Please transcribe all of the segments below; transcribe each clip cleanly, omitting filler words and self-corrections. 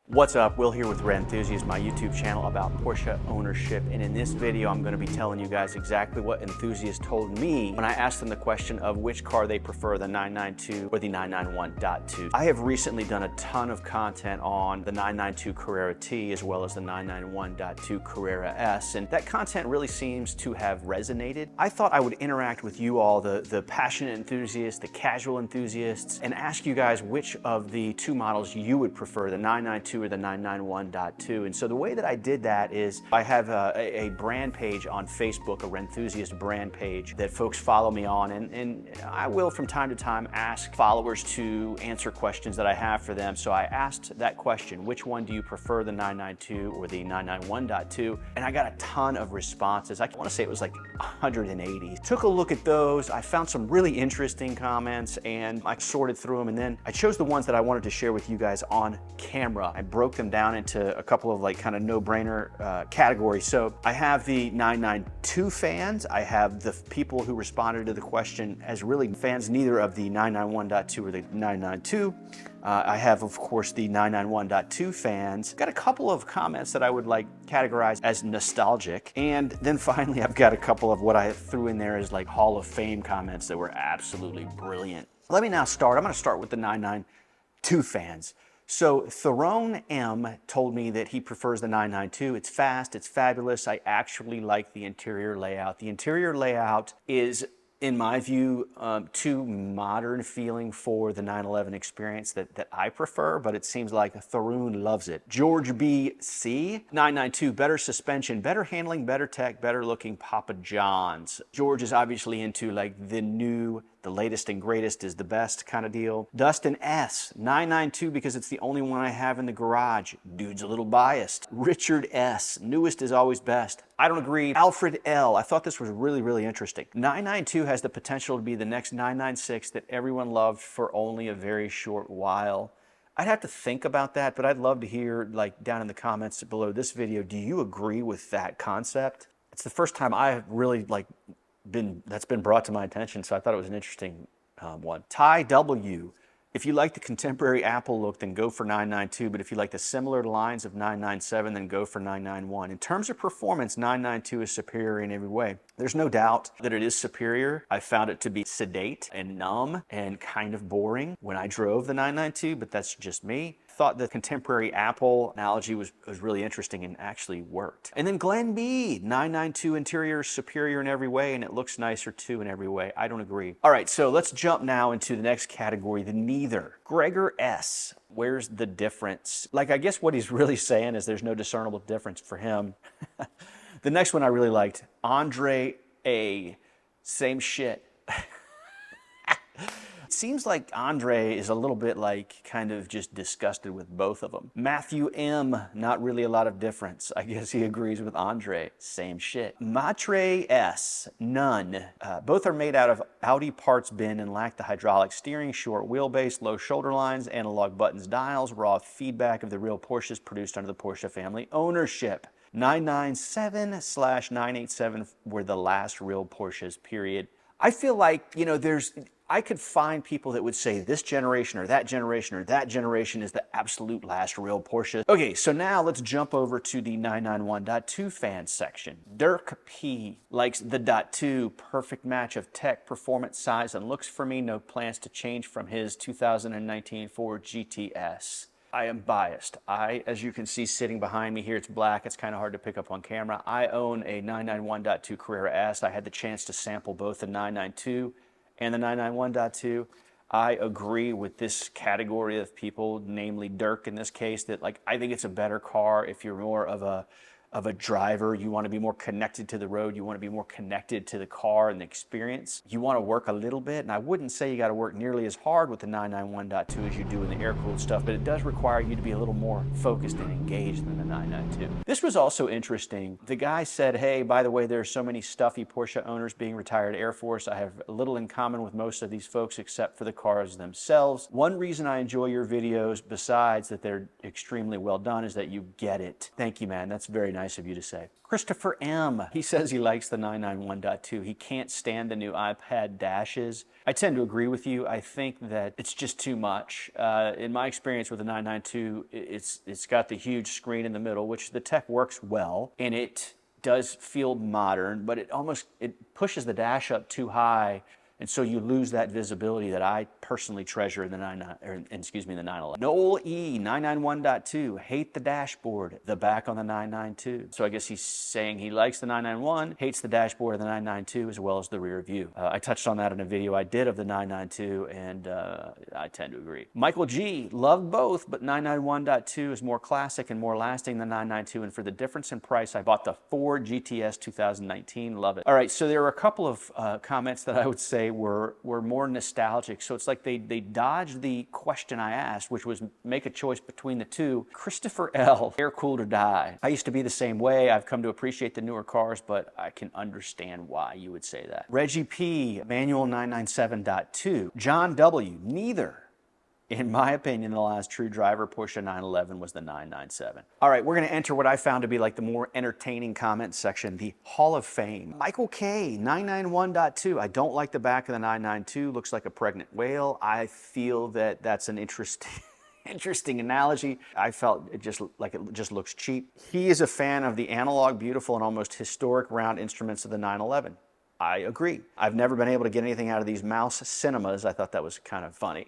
What's up? Will here with Rennthusiast, my YouTube channel about Porsche ownership. And in this video, I'm going to be telling you guys exactly what enthusiasts told me when I asked them the question of which car they prefer, the 992 or the 991.2. I have recently done a ton of content on the 992 Carrera T as well as the 991.2 Carrera S, and that content really seems to have resonated. I thought I would interact with you all, the passionate enthusiasts, the casual enthusiasts, and ask you guys which of the two models you would prefer, the 992 or the 991.2. And so the way that I did that is I have a brand page on Facebook, a Rennthusiast brand page that folks follow me on, and I will from time to time ask followers to answer questions that I have for them. So I asked that question, which one do you prefer, the 992 or the 991.2? And I got a ton of responses. I want to say it was like 180. Took a look at those. I found some really interesting comments and I sorted through them, and then I chose the ones that I wanted to share with you guys on camera. I broke them down into a couple of like kind of no-brainer categories. So I have the 992 fans. I have the people who responded to the question as really fans neither of the 991.2 or the 992. I have, of course, the 991.2 fans. Got a couple of comments that I would like categorize as nostalgic. And then finally, I've got a couple of what I threw in there as like Hall of Fame comments that were absolutely brilliant. Let me now start. I'm going to start with the 992 fans. So Theron M told me that he prefers the 992. It's fast, it's fabulous. I actually like the interior layout. The interior layout is, in my view, too modern feeling for the 911 experience that I prefer, but it seems like Theron loves it. George B. C, 992, better suspension, better handling, better tech, better looking Papa John's. George is obviously into like the latest and greatest is the best kind of deal. Dustin S, 992 because it's the only one I have in the garage. Dude's a little biased. Richard S, newest is always best. I don't agree. Alfred L, I thought this was really interesting. 992 has the potential to be the next 996 that everyone loved for only a very short while. I'd have to think about that, but I'd love to hear, like, down in the comments below this video, do you agree with that concept? It's the first time I've really that's been brought to my attention, so I thought it was an interesting one. Ty W, if you like the contemporary Apple look, then go for 992, but if you like the similar lines of 997, then go for 991. In terms of performance, 992 is superior in every way. There's no doubt that it is superior. I found it to be sedate and numb and kind of boring when I drove the 992, but that's just me. Thought the contemporary Apple analogy was really interesting and actually worked. And then Glenn B, 992 interior is superior in every way and it looks nicer too in every way. I don't agree. All right, so let's jump now into the next category, the neither. Gregor S, where's the difference? Like, I guess what he's really saying is there's no discernible difference for him. The next one I really liked, Andre A, same shit. It seems like Andre is a little bit like kind of just disgusted with both of them. Matthew M, not really a lot of difference. I guess he agrees with Andre. Same shit. Matre S, none. Both are made out of Audi parts bin and lack the hydraulic steering, short wheelbase, low shoulder lines, analog buttons, dials, raw feedback of the real Porsches produced under the Porsche family ownership. 997/987 were the last real Porsches, period. I feel like, you know, I could find people that would say this generation or that generation or that generation is the absolute last real Porsche. Okay, so now let's jump over to the 991.2 fans section. Dirk P likes the .2, perfect match of tech, performance, size, and looks for me. No plans to change from his 2019 Ford GTS. I am biased. As you can see sitting behind me here, it's black. It's kind of hard to pick up on camera. I own a 991.2 Carrera S. I had the chance to sample both the 992 and the 991.2. I agree with this category of people, namely Dirk in this case, that like I think it's a better car if you're more of a driver. You want to be more connected to the road. You want to be more connected to the car and the experience. You want to work a little bit, and I wouldn't say you got to work nearly as hard with the 991.2 as you do in the air-cooled stuff, but it does require you to be a little more focused and engaged than the 992. This was also interesting. The guy said, hey, by the way, there are so many stuffy Porsche owners being retired Air Force. I have little in common with most of these folks except for the cars themselves. One reason I enjoy your videos, besides that they're extremely well done, is that you get it. Thank you, man. That's very nice nice of you to say. Christopher M. He says he likes the 991.2. He can't stand the new iPad dashes. I tend to agree with you. I think that it's just too much. In my experience with the 992, it's got the huge screen in the middle, which the tech works well, and it does feel modern, but it pushes the dash up too high. And so you lose that visibility that I personally treasure in the 911. Noel E, 991.2, hate the dashboard, the back on the 992. So I guess he's saying he likes the 991, hates the dashboard of the 992 as well as the rear view. I touched on that in a video I did of the 992, and I tend to agree. Michael G, love both, but 991.2 is more classic and more lasting than 992, and for the difference in price, I bought the Ford GTS 2019, love it. All right, so there are a couple of comments that I would say were more nostalgic. So it's like they dodged the question I asked, which was make a choice between the two. Christopher L, air cooled or die. I used to be the same way. I've come to appreciate the newer cars, but I can understand why you would say that. Reggie P, manual 997.2. John W, neither. In my opinion, the last true driver Porsche 911 was the 997. All right, we're gonna enter what I found to be like the more entertaining comment section, the Hall of Fame. Michael K, 991.2. I don't like the back of the 992, looks like a pregnant whale. I feel that that's an interesting analogy. I felt it just looks cheap. He is a fan of the analog, beautiful, and almost historic round instruments of the 911. I agree. I've never been able to get anything out of these mouse cinemas. I thought that was kind of funny.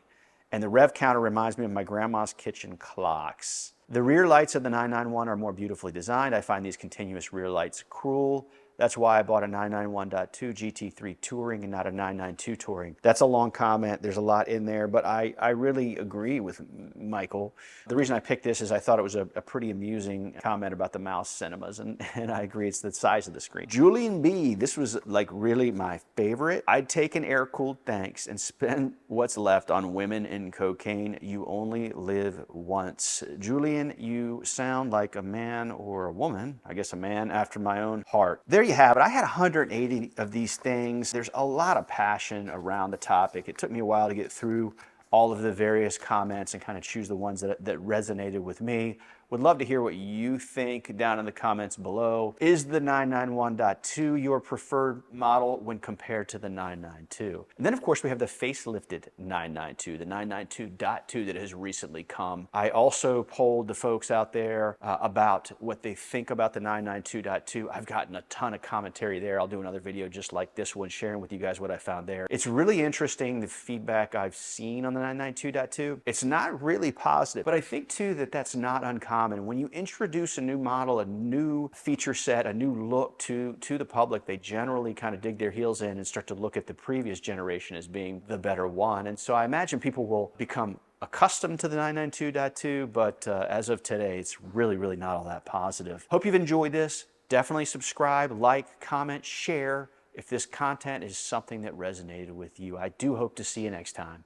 And the rev counter reminds me of my grandma's kitchen clocks. The rear lights of the 991 are more beautifully designed. I find these continuous rear lights cruel. That's why I bought a 991.2 GT3 Touring and not a 992 Touring. That's a long comment. There's a lot in there, but I really agree with Michael. The reason I picked this is I thought it was a pretty amusing comment about the mouse cinemas, and I agree it's the size of the screen. Julian B, this was like really my favorite. I'd take an air-cooled thanks and spend what's left on women and cocaine. You only live once. Julian, you sound like a man or a woman, I guess a man after my own heart. There you have it. I had 180 of these things. There's a lot of passion around the topic. It took me a while to get through all of the various comments and kind of choose the ones that resonated with me. Would love to hear what you think down in the comments below. Is the 991.2 your preferred model when compared to the 992? And then of course we have the facelifted 992, the 992.2 that has recently come. I also polled the folks out there about what they think about the 992.2. I've gotten a ton of commentary there. I'll do another video just like this one, sharing with you guys what I found there. It's really interesting, the feedback I've seen on the 992.2. It's not really positive, but I think too that that's not uncommon. When you introduce a new model, a new feature set, a new look to the public, they generally kind of dig their heels in and start to look at the previous generation as being the better one. And so I imagine people will become accustomed to the 992.2, but as of today, it's really not all that positive. Hope you've enjoyed this. Definitely subscribe, like, comment, share if this content is something that resonated with you. I do hope to see you next time.